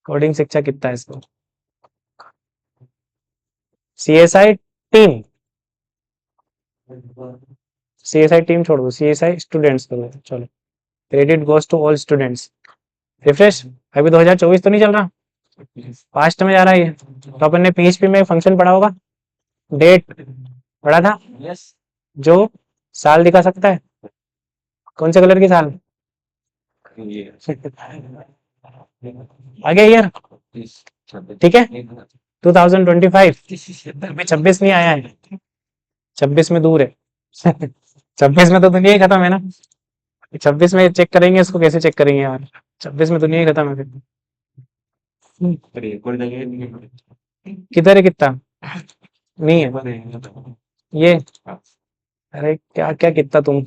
कोडिंग शिक्षा कितना है इसको, सीएसआई टीम, सीएसआई टीम छोड़ दो, सीएसआई स्टूडेंट्स करो, चलो credit goes to all students. Refresh, अभी 2024 तो नहीं चल रहा, पास्ट में जा रहा है ये, तो अपन ने पीएचपी में फंक्शन पढ़ा होगा, डेट पढ़ा था, जो साल दिखा सकता है, कौन से कलर की साल, आगे ईयर, ठीक है, 2025, अभी 26 नहीं आया है, 26 में दूर है 26 में तो दुनिया ही खत्म है ना, 26 में चेक करेंगे इसको, कैसे चेक करेंगे यार, 26 में दुनिया ही खत्म है फिर, किधर है कितना, नहीं है ये, अरे क्या क्या कितना तुम,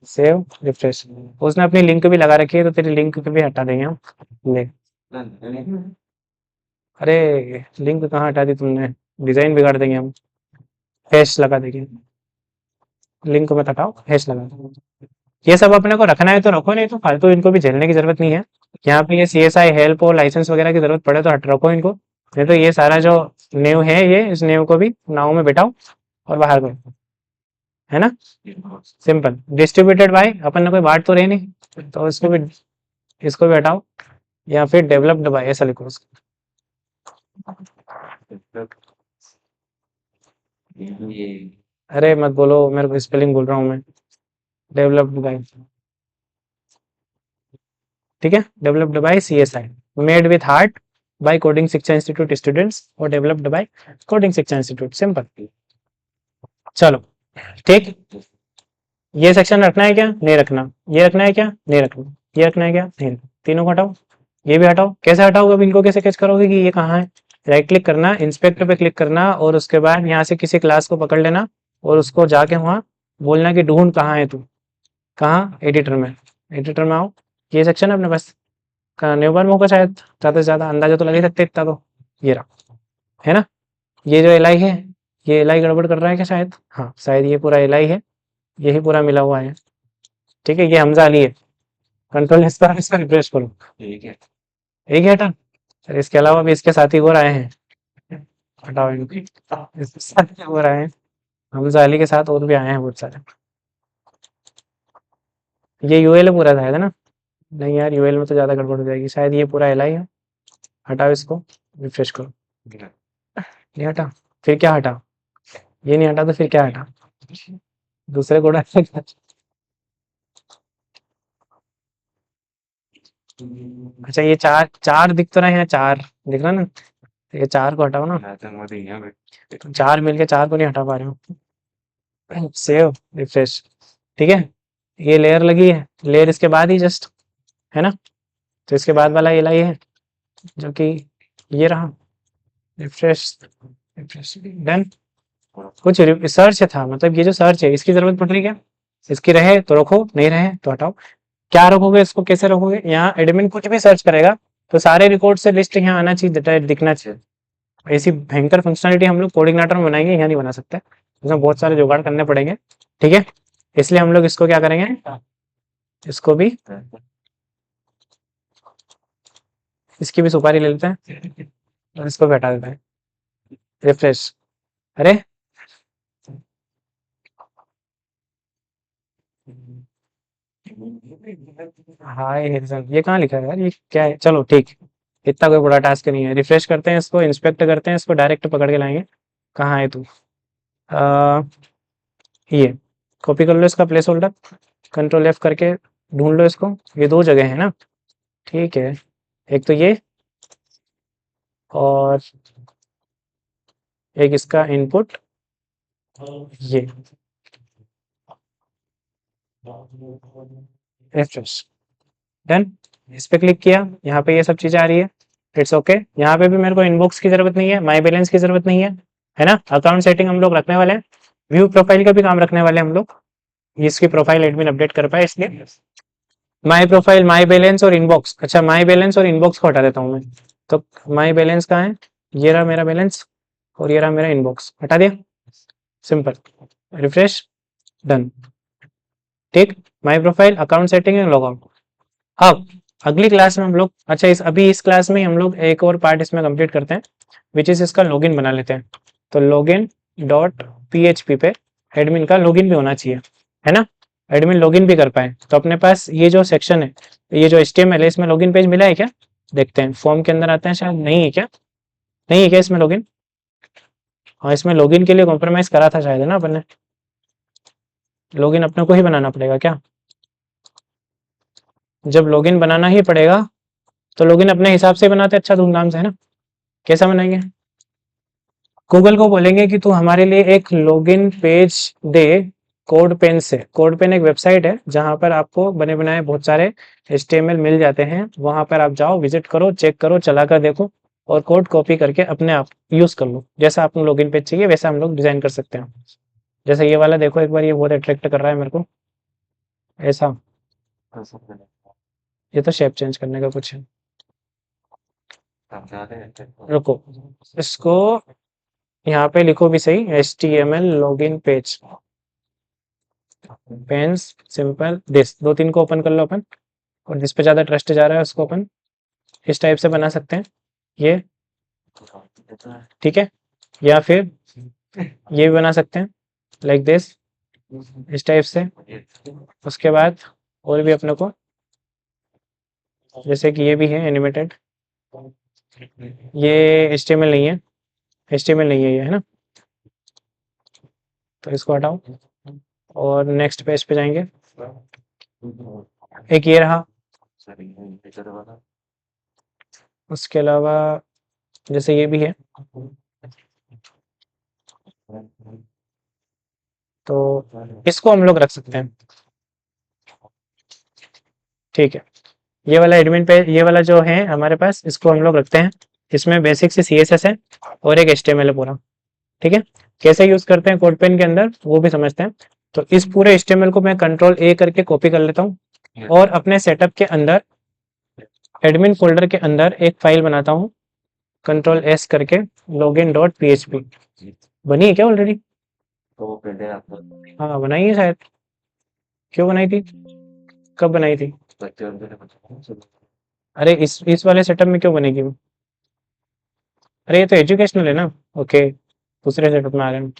सेव रिफ्रेश, उसने अपनी लिंक भी लगा रखी है तो तेरी लिंक भी हटा देंगे हम, ले, अरे लिंक कहाँ हटा दी तुमने, डिजाइन बिगाड़ देंगे हम, हैश लगा देंगे, लिंक मत हटाओ, हैश लगा दो। ये सब अपने को रखना है तो रखो, नहीं तो फालतू इनको भी झेलने की जरूरत नहीं है। यहाँ पे ये सीएसआई हेल्प और लाइसेंस वगैरह की जरूरत पड़े तो हट रखो इनको, नहीं तो ये सारा जो नेव है ये, इस नेव को भी नाव में बैठाओ और बाहर करो, है ना, सिंपल। डिस्ट्रीब्यूटेड बाय, अपन ने कोई बांट तो रही नहीं, तो इसको भी हटाओ, या फिर डेवलप्ड बाय ऐसा लिखो उसको, अरे मत बोलो, मेरे को स्पेलिंग बोल रहा हूँ मैं, डेवलप्ड बाय, ठीक है, developed by CSI, made with heart by coding शिक्षा इंस्टीट्यूट स्टूडेंट्स, और डेवलप्ड बाय कोडिंग शिक्षा इंस्टीट्यूट, सिंपल। चलो ठीक, ये सेक्शन रखना है क्या, नहीं रखना, ये रखना है क्या, नहीं रखना, ये रखना है क्या, नहीं रखना, तीनों को हटाओ, ये भी हटाओ। कैसे हटाओगे, अब इनको कैसे कैच करोगे कि ये कहाँ है, राइट क्लिक करना, इंस्पेक्टर पे क्लिक करना और उसके बाद यहाँ से किसी क्लास को पकड़ लेना और उसको जाके वहाँ बोलना कि ढूंढ कहाँ है तू, कहाँ, एडिटर में, एडिटर में आओ, ये सेक्शन है अपने पास, न्यूबर्न होगा शायद, ज़्यादा से ज़्यादा अंदाजा तो लग ही सकते इतना तो, ये रहा, है ना। ये जो एल आई है, ये एल आई गड़बड़ कर रहा है क्या शायद, हाँ शायद ये पूरा एल आई है, यही पूरा मिला हुआ है, ठीक है, ये हमजा अली है, कंट्रोल इस पर इसका रिफ्रेश करो, एक ही हटा, सर इसके अलावा भी इसके साथी और आए हैं, हटाओ इनको, इसके साथ और आए हैं, हमजा अली के साथ और भी आए हैं बहुत सारे, ये यूएल पूरा था, है ना, नहीं यार, यूएल में तो ज़्यादा गड़बड़ हो जाएगी शायद, ये पूरा एल आई है। हटाओ इसको, रिफ्रेश करो। नहीं हटा, फिर क्या हटा? ये नहीं हटा तो फिर क्या हटा? दूसरे कोड हटा। अच्छा ये चार चार दिख तो रहा है यहाँ, चार दिख रहा है ना, ये चार को हटाओ ना। तुम चार मिलके चार को नहीं हटा पा रहे हो। सेव, रिफ्रेश, ठीक है। ये लेयर लगी है, लेयर इसके बाद ही जस्ट, है ना, तो इसके बाद वाला एल आई है जो कि ये रहा। Refresh, refresh done. कुछ सर्च था, मतलब ये जो सर्च है इसकी जरूरत पड़ रही है क्या? इसकी रहे तो रखो, नहीं रहे तो हटाओ। क्या रखोगे इसको, कैसे रखोगे? यहाँ एडमिन कुछ भी सर्च करेगा तो सारे रिकॉर्ड से लिस्ट यहाँ आना चाहिए, डेटा दिखना चाहिए। ऐसी भयंकर फंक्शनलिटी हम लोग कोडिंगनाटर में बनाएंगे, यहाँ नहीं बना सकते, इसमें बहुत सारे जुगाड़ करने पड़ेंगे, ठीक है। इसलिए हम लोग इसको क्या करेंगे, इसको भी, इसकी भी सुपारी ले लेते हैं और इसको भी हटा देते हैं। रिफ्रेश, अरे हाय हिरसन, ये कहाँ लिखा है यार, ये क्या है? चलो ठीक, इतना कोई बड़ा टास्क नहीं है। रिफ्रेश करते हैं इसको, इंस्पेक्ट करते हैं इसको, डायरेक्ट पकड़ के लाएंगे। कहाँ है तू? आ, ये कॉपी कर लो इसका प्लेस होल्डर, कंट्रोल एफ करके ढूंढ लो इसको। ये दो जगह है ना, ठीक है। एक तो ये, और एक इसका इनपुट, ये रिफ्रेश, डन। इस पे क्लिक किया, यहाँ पे ये सब चीजें आ रही है, इट्स ओके। यहाँ पे भी मेरे को इनबॉक्स की जरूरत नहीं है, माई बैलेंस की जरूरत नहीं है ना। अकाउंट सेटिंग हम लोग रखने वाले हैं, व्यू प्रोफाइल का भी काम रखने वाले हैं हम लोग, इसकी प्रोफाइल एडमिन अपडेट कर पाए इसलिए। माई प्रोफाइल, माई बैलेंस और इनबॉक्स, अच्छा माई बैलेंस और इनबॉक्स को हटा देता हूँ मैं। तो माई बैलेंस कहाँ है? ये रहा मेरा बैलेंस, और ये रहा मेरा इनबॉक्स, हटा दिया, सिंपल। रिफ्रेश, डन, ठीक। My profile, account setting and log out. अब अगली क्लास में हम लोग, अच्छा इस अभी इस क्लास में हम लोग एक और पार्ट इसमें कंप्लीट करते हैं, विच इज इसका लॉगिन बना लेते हैं। तो लॉगिन डॉट पीएचपी पे एडमिन का लॉगिन भी होना चाहिए, है ना, एडमिन लॉगिन भी कर पाए। तो अपने पास ये जो सेक्शन है, ये जो एचटीएमएल है, इसमें लॉगिन पेज मिला है क्या? देखते हैं, फॉर्म के अंदर आते हैं, शायद नहीं है क्या? नहीं है क्या इसमें लॉगिन? हाँ इसमें लॉगिन के लिए कॉम्प्रोमाइज करा था शायद, है ना अपन ने। लॉगिन अपने को ही बनाना पड़ेगा क्या? जब लॉगिन बनाना ही पड़ेगा तो लॉगिन अपने हिसाब से बनाते अच्छा धूमधाम से, है ना। कैसा बनाएंगे? गूगल को बोलेंगे कि तू हमारे लिए एक लॉगिन पेज दे कोड पेन से। कोड पेन एक वेबसाइट है जहां पर आपको बने बनाए बहुत सारे HTML मिल जाते हैं, वहां पर आप जाओ, विजिट करो, चेक करो, चला कर देखो, और कोड कॉपी करके अपने आप यूज कर लो। जैसा आपको लॉगिन पेज चाहिए वैसा हम लोग डिजाइन कर सकते हैं। जैसे ये वाला देखो एक बार, ये बहुत अट्रैक्ट कर रहा है मेरे को, ऐसा। ये तो शेप चेंज करने का कुछ है, रुको, इसको यहाँ पे लिखो भी सही, HTML login page, pens simple this, दो तीन को ओपन कर लो अपन, और जिस पे ज़्यादा ट्रस्ट जा रहा है उसको अपन इस टाइप से बना सकते हैं, ये ठीक है। या फिर ये भी बना सकते हैं लाइक दिस, इस टाइप से। उसके बाद और भी अपने को, जैसे कि ये भी है एनिमेटेड, ये HTML नहीं है, HTML नहीं है ये, है ना, तो इसको हटाओ और नेक्स्ट पेज पे जाएंगे। एक ये रहा, उसके अलावा जैसे ये भी है, तो इसको हम लोग रख सकते हैं, ठीक है। ये वाला एडमिन पे, ये वाला जो है हमारे पास, इसको हम लोग रखते हैं। इसमें बेसिक से CSS है और एक HTML है पूरा, ठीक है। कैसे यूज करते हैं कोड पेन के अंदर वो भी समझते हैं। तो इस पूरे HTML को मैं कंट्रोल A करके कॉपी कर लेता हूँ और अपने सेटअप के अंदर एडमिन फोल्डर के अंदर एक फाइल बनाता हूँ, कंट्रोल S करके, लॉगिन डॉट PHP। बनी है क्या ऑलरेडी? हाँ बनाई है शायद। क्यों बनाई थी, कब बनाई थी? अरे इस वाले सेटअप में क्यों बनेगी वो? अरे ये तो एजुकेशनल है ना, ओके, दूसरे सेटअप में आ गए हैं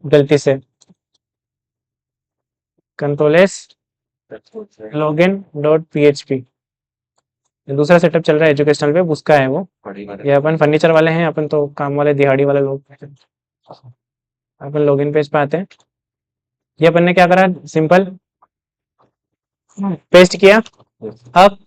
गलती से। Control S login dot PHP, दूसरा सेटअप चल रहा है एजुकेशनल पे, उसका है वो। ये अपन फर्नीचर वाले हैं, अपन तो काम वाले दिहाड़ी वाले लोग। अपन लॉगिन पेज पे आते हैं। ये अपन ने क्या करा, सिंपल पेस्ट किया। अब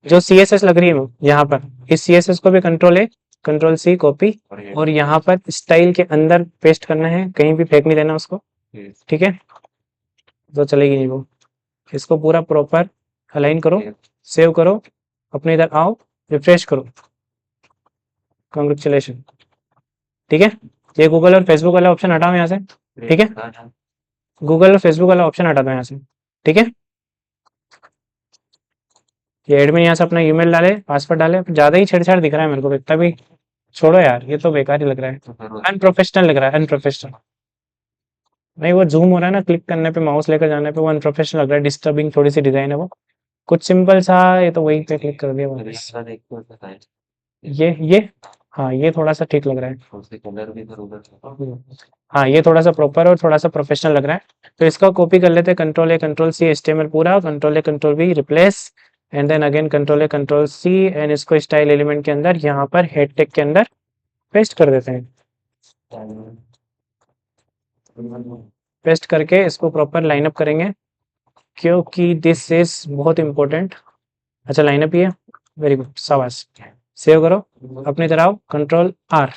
जो CSS लग रही है यहाँ पर, इस CSS को भी कंट्रोल C कॉपी, और यहाँ पर स्टाइल के अंदर पेस्ट करना है, कहीं भी फेंक नहीं देना उसको, ठीक है। तो चलेगी नहीं वो। इसको पूरा प्रॉपर अलाइन करो, सेव करो, अपने इधर आओ, रिफ्रेश करो। कॉन्ग्रेचुलेशन, ठीक है। ये गूगल और फेसबुक वाला ऑप्शन हटाओ यहाँ से, ठीक है। गूगल और फेसबुक वाला ऑप्शन हटा दो यहाँ से, ठीक है। ये एडमिन यहाँ से अपना ईमेल डाले, पासवर्ड डाले। ज़्यादा ही छेड़छाड़ दिख रहा है मेरे को, इतना भी छोड़ो यार, ये तो बेकार ही लग रहा है, अनप्रोफेशनल लग रहा है, अनप्रोफेशनल। नहीं, वो जूम हो रहा है ना, क्लिक करने पे, माउस लेकर जाने पे वो अनप्रोफेशनल लग रहा है, डिस्टर्बिंग थोड़ी सी डिजाइन है वो। कुछ सिंपल सा, ये तो वहीं पे क्लिक कर दिया वापस। ये हाँ, ये थोड़ा सा ठीक लग रहा है। हाँ, ये थोड़ा सा प्रॉपर और थोड़ा सा प्रोफेशनल लग रहा है। तो इसका कॉपी कर लेते हैं, Ctrl+A Ctrl+C HTML पूरा, Ctrl+A Ctrl+V replace, and then again Ctrl+A Ctrl+C, and इसको स्टाइल एलिमेंट के अंदर यहाँ पर हेड टेग के अंदर पेस्ट कर देते हैं। पेस्ट करके इसको प्रॉपर लाइनअप करेंगे, क्योंकि दिस इज बहुत इंपॉर्टेंट। अच्छा, लाइनअप ही है, वेरी गुड, शाबाश। सेव करो, अपनी तरह आओ, Ctrl+R,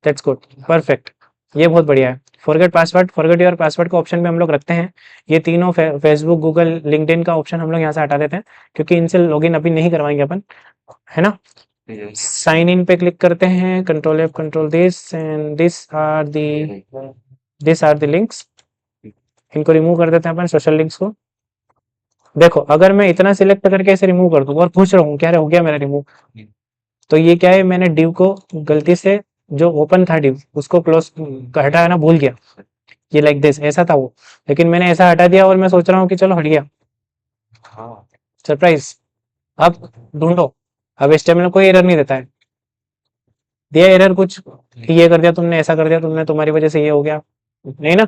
दैट्स गुड, परफेक्ट। ये बहुत बढ़िया है। फॉरगेट योर पासवर्ड का ऑप्शन भी हम लोग रखते हैं। ये तीनों फेसबुक, गूगल, लिंक्डइन का ऑप्शन हम लोग यहाँ से हटा देते हैं, क्योंकि इनसे लॉगिन अभी नहीं करवाएंगे अपन, है ना। साइन इन पे क्लिक करते हैं, Ctrl+F Ctrl+this, and this are the links. इनको रिमूव कर देते हैं अपन, सोशल लिंक्स को। देखो, अगर मैं इतना सिलेक्ट करके इसे रिमूव कर दूं और पूछ रहा हूँ क्या हो गया मेरा रिमूव, तो ये क्या है, मैंने डिव को गलती से, जो ओपन था डिव, उसको क्लोज हटाया ना, भूल गया। ये लाइक दिस ऐसा था वो, लेकिन मैंने ऐसा हटा दिया और मैं सोच रहा हूँ कि चलो हट गया, सरप्राइज। अब ढूंढो, अब HTML कोई एरर नहीं देता है, दिया एरर कुछ कि ये कर दिया तुमने, ऐसा कर दिया तुमने, तुम्हारी वजह से ये हो गया, नहीं ना।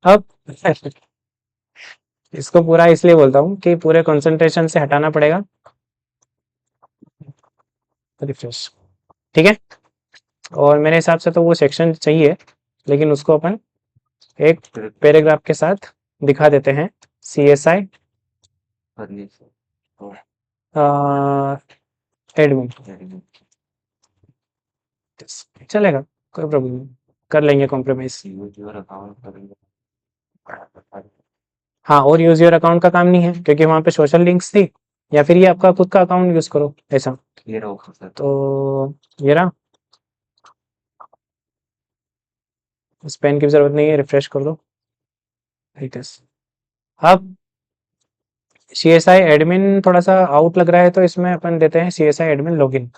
अब इसको पूरा इसलिए बोलता हूँ कि पूरे कंसंट्रेशन से हटाना पड़ेगा, रिफ्रेश, ठीक है। और मेरे हिसाब से तो वो सेक्शन चाहिए, लेकिन उसको अपन एक पैराग्राफ के साथ दिखा देते हैं। CSI एडमिन, चलेगा, कोई प्रॉब्लम नहीं, कर लेंगे कॉम्प्रोमाइज। हाँ, और यूज योर अकाउंट का काम नहीं है, क्योंकि वहाँ पे सोशल लिंक्स थी, या फिर ये आपका खुद का अकाउंट यूज करो ऐसा। तो ये रहा, इस पेन की जरूरत नहीं है, रिफ्रेश कर दो, ठीक है। अब CSI एडमिन थोड़ा सा आउट लग रहा है, तो इसमें अपन देते हैं CSI एडमिन लॉगिन।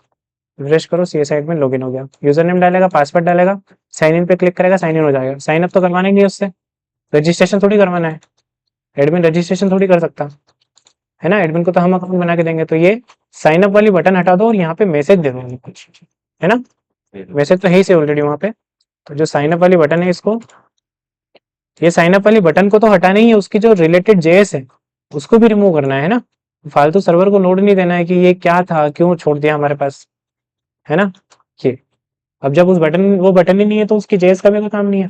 रिफ्रेश करो, CSI एडमिन लॉगिन हो गया। यूजर नेम डालेगा, पासवर्ड डालेगा, साइन इन पे क्लिक करेगा, साइन इन हो जाएगा। साइन अप तो करवाना ही नहीं उससे, रजिस्ट्रेशन थोड़ी करवाना है, एडमिन रजिस्ट्रेशन थोड़ी कर सकता है ना, एडमिन को तो हम अकाउंट बना के देंगे। तो ये साइन अप वाली बटन हटा दो और यहाँ पे मैसेज दे दो कुछ, है ना। मैसेज तो है ही से ऑलरेडी वहाँ पे। तो जो साइन अप वाली बटन है, इसको, ये साइन अप वाली बटन को तो हटाना ही है, उसकी जो रिलेटेड JS है उसको भी रिमूव करना है ना। फालतू सर्वर को लोड नहीं देना है कि ये क्या था, क्यों छोड़ दिया हमारे पास, है ना। ये अब जब वो बटन ही नहीं है, तो उसकी JS का भी कोई काम नहीं है,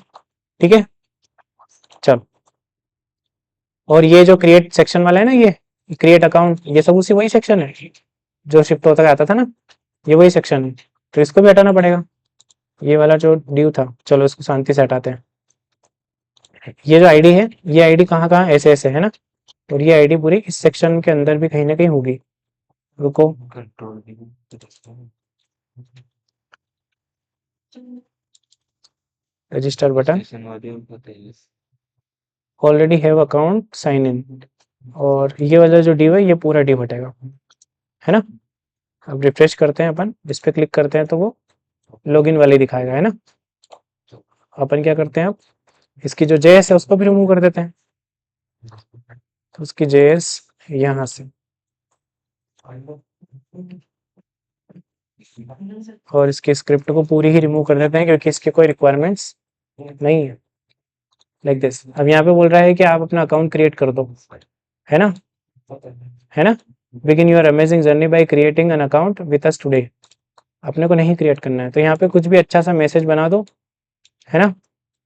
ठीक है। चलो, और ये जो क्रिएट सेक्शन वाला है ना, ये क्रिएट अकाउंट, ये सब उसी वही सेक्शन है जो शिफ्ट होता आता था ना, ये वही सेक्शन है। तो इसको भी हटाना पड़ेगा, ये वाला जो ड्यू था। चलो, इसको शांति से हटाते हैं। ये जो आईडी है, ये आईडी कहाँ कहाँ ऐसे ऐसे है ना, और ये आईडी पूरी इस सेक्शन के अंदर भी कहीं ना कहीं होगी। रुको, register button, already have account, sign in, और ये वाला जो ड्यू है, ये पूरा ड्यू हटेगा, है ना। अब रिफ्रेश करते हैं अपन, इस पर क्लिक करते हैं तो वो लॉगिन वाली दिखाएगा, है ना। अपन क्या करते हैं, अब इसकी जो JS है उसको भी रिमूव कर देते हैं। तो उसकी JS यहाँ से, और इसके स्क्रिप्ट को पूरी ही रिमूव कर देते हैं, क्योंकि इसके कोई रिक्वायरमेंट्स नहीं है, लाइक दिस। अब यहाँ पे बोल रहा है कि आप अपना अकाउंट क्रिएट कर दो, है ना, है ना। Begin your amazing journey by creating an account with us today. अपने को नहीं क्रिएट करना है, तो यहाँ पे कुछ भी अच्छा सा मैसेज बना दो, है ना,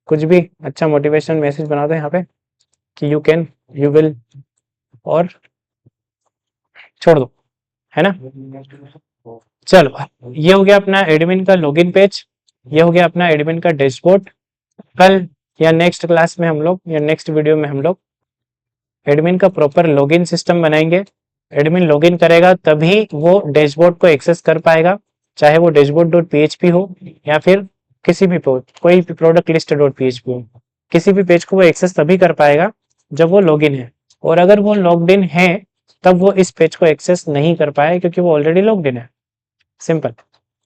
कुछ भी अच्छा मोटिवेशन मैसेज बना दो यहाँ पे कि यू कैन, यू विल, और छोड़ दो, है ना। चलो, ये हो गया अपना एडमिन का लॉगिन पेज, ये हो गया अपना एडमिन का डैशबोर्ड। कल या नेक्स्ट क्लास में हम लोग, या नेक्स्ट वीडियो में हम लोग एडमिन का प्रॉपर लॉगिन सिस्टम बनाएंगे। एडमिन लॉगिन करेगा तभी वो डैशबोर्ड को एक्सेस कर पाएगा, चाहे वो डैशबोर्ड डॉट पीएचपी हो या फिर किसी भी कोई भी प्रोडक्ट लिस्ट डॉट पीएचपी हो, किसी भी पेज को वो एक्सेस तभी कर पाएगा जब वो लॉगिन है। और अगर वो लॉग्ड इन है तब वो इस पेज को एक्सेस नहीं कर पाए क्योंकि वो ऑलरेडी लॉग्ड इन है। सिंपल।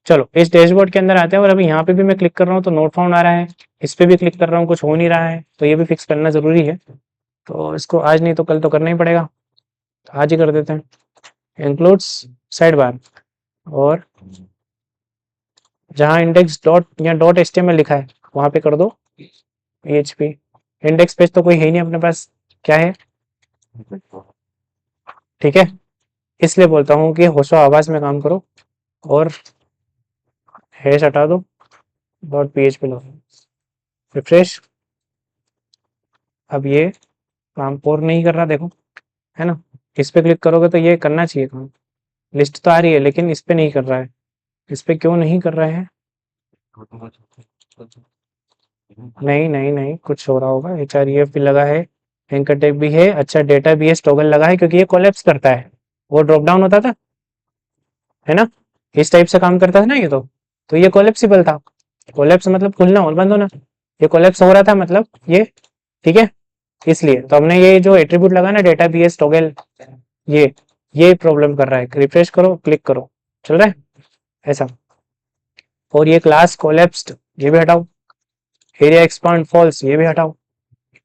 चलो, इस डैशबोर्ड के अंदर आते हैं, और अभी यहाँ पे भी मैं क्लिक कर रहा हूँ तो नोट फाउंड आ रहा है, इस पे भी क्लिक कर रहा हूँ कुछ हो नहीं रहा है, तो ये भी फिक्स करना जरूरी है। तो इसको आज नहीं तो कल तो करना ही पड़ेगा, तो आज ही कर देते हैं। इंक्लूड्स साइड बार, और जहाँ इंडेक्स डॉट या डॉट एचटीएमएल लिखा है वहां पे कर दो पीएचपी। इंडेक्स पेज तो कोई है ही नहीं अपने पास, क्या है, ठीक है। इसलिए बोलता हूँ कि होशो आवाज में काम करो और हैश हटा दो, डॉट पीएचपी लो, रिफ्रेश। अब ये काम और नहीं कर रहा, देखो, है ना। इस पे क्लिक करोगे तो ये करना चाहिए काम, लिस्ट तो आ रही है लेकिन इस पे नहीं कर रहा है। इस पे क्यों नहीं कर रहा है? नहीं नहीं नहीं, कुछ हो रहा होगा। HREF भी लगा है, एंकर टैग भी है, अच्छा डेटा भी है, टॉगल लगा है क्योंकि ये कोलैप्स करता है। वो ड्रॉप डाउन होता था, है ना, इस टाइप से काम करता था ना ये, तो ये कोलैप्सिबल था। कोलैप्स मतलब खुलना और बंद होना, ये कोलैप्स हो रहा था मतलब ये, ठीक है। इसलिए तो हमने ये जो एट्रीब्यूट लगा ना डेटा बी एस टॉगल, ये प्रॉब्लम कर रहा है। रिफ्रेश करो, क्लिक करो, चल रहा है ऐसा। और ये क्लास कोलैप्स्ड ये भी हटाओ, एरिया एक्सपांड फॉल्स ये भी हटाओ,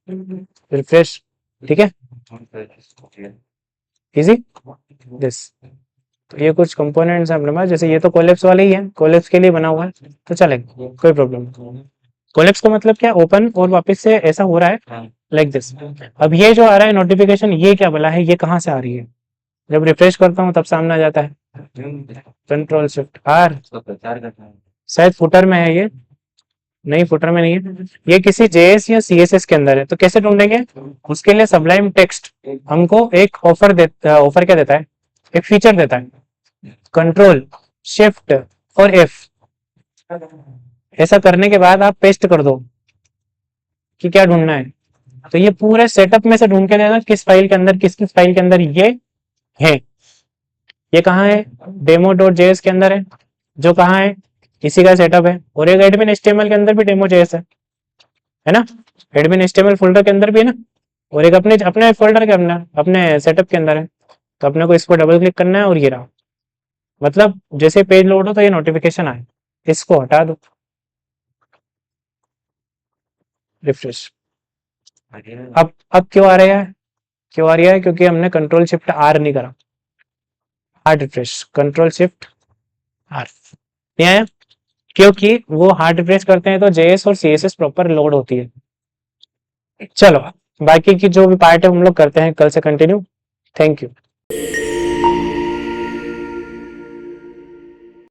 रिफ्रेश, ठीक है, इजी दिस। तो ये कुछ कंपोनेंट्स हैं अपने पास, जैसे ये तो कोलैप्स वाले ही है, कोलैप्स के लिए बना हुआ है तो चलेगा, कोई प्रॉब्लम नहीं। कोलैप्स का मतलब क्या, ओपन और वापस से ऐसा हो रहा है लाइक दिस। अब ये जो आ रहा है नोटिफिकेशन, ये क्या बोला है, ये कहाँ से आ रही है? जब रिफ्रेश करता हूँ तब सामने आ जाता है, कंट्रोल शिफ्ट आर, शायद फुटर में है ये, नहीं फुटर में नहीं है, ये किसी जेएस या सीएसएस के अंदर है। तो कैसे ढूंढेंगे? उसके लिए सबलाइम टेक्स्ट हमको एक ऑफर क्या देता है, एक फीचर देता है, कंट्रोल शिफ्ट और एफ। ऐसा करने के बाद आप पेस्ट कर दो कि क्या ढूंढना है, तो ये पूरे सेटअप में से ढूंढ के देगा किस फाइल के अंदर, किस फाइल के अंदर ये है। ये कहाँ है? डेमो डॉट जेएस के अंदर है, जो कहाँ है, इसी का सेटअप है। और एक एडमिन एचटीएमएल के अंदर भी डेमो जेएस है ना, एडमिन एचटीएमएल फोल्डर के अंदर भी है ना, और एक अपने अपने फोल्डर के अंदर, अपने सेटअप के अंदर है। तो अपने को इसको डबल क्लिक करना है और ये रहा, मतलब जैसे पेज लोड हो तो ये नोटिफिकेशन आए, इसको हटा दो, रिफ्रेश। अब क्यों आ रहा है, क्यों आ रहा है? क्योंकि हमने कंट्रोल शिफ्ट आर नहीं करा, hard refresh, control shift R नहीं आया, क्योंकि वो हार्ड रिफ्रेश करते हैं तो जेएस और सीएसएस प्रॉपर लोड होती है। चलो, बाकी की जो भी पार्ट है हम लोग करते हैं कल से कंटिन्यू। Thank you.